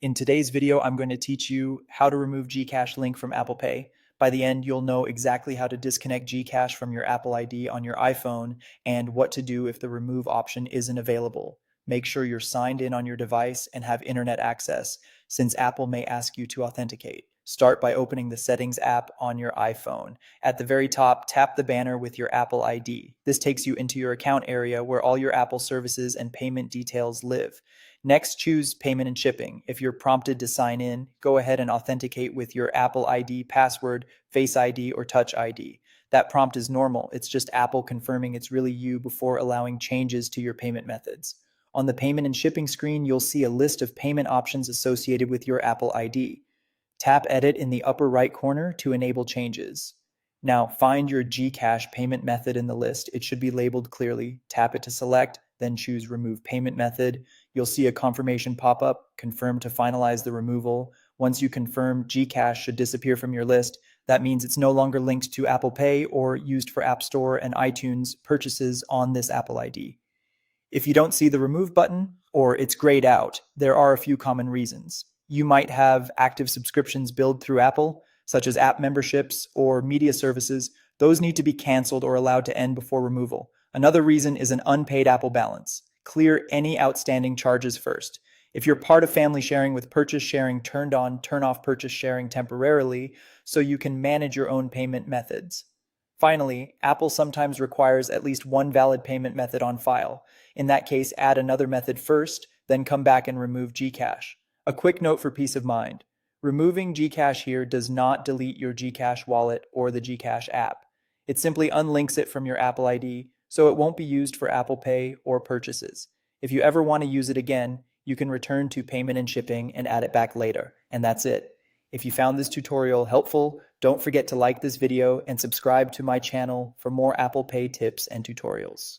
In today's video, I'm going to teach you how to remove Gcash link from Apple Pay. By the end, you'll know exactly how to disconnect Gcash from your Apple ID on your iPhone and what to do if the remove option isn't available. Make sure you're signed in on your device and have internet access, since Apple may ask you to authenticate. Start by opening the Settings app on your iPhone. At the very top, tap the banner with your Apple ID. This takes you into your account area where all your Apple services and payment details live. Next, choose Payment and Shipping. If you're prompted to sign in, go ahead and authenticate with your Apple ID password, Face ID, or Touch ID. That prompt is normal. It's just Apple confirming it's really you before allowing changes to your payment methods. On the Payment and Shipping screen, you'll see a list of payment options associated with your Apple ID. Tap Edit in the upper right corner to enable changes. Now, find your Gcash payment method in the list. It should be labeled clearly. Tap it to select, then choose Remove Payment Method. You'll see a confirmation pop up, confirm to finalize the removal. Once you confirm, Gcash should disappear from your list. That means it's no longer linked to Apple Pay or used for App Store and iTunes purchases on this Apple ID. If you don't see the remove button or it's grayed out, there are a few common reasons. You might have active subscriptions billed through Apple, such as app memberships or media services. Those need to be canceled or allowed to end before removal. Another reason is an unpaid Apple balance. Clear any outstanding charges first. If you're part of family sharing with purchase sharing turned on, turn off purchase sharing temporarily so you can manage your own payment methods. Finally, Apple sometimes requires at least one valid payment method on file. In that case, add another method first, then come back and remove Gcash. A quick note for peace of mind. Removing Gcash here does not delete your Gcash wallet or the Gcash app. It simply unlinks it from your Apple ID, so it won't be used for Apple Pay or purchases. If you ever want to use it again, you can return to Payment and Shipping and add it back later, and that's it. If you found this tutorial helpful, don't forget to like this video and subscribe to my channel for more Apple Pay tips and tutorials.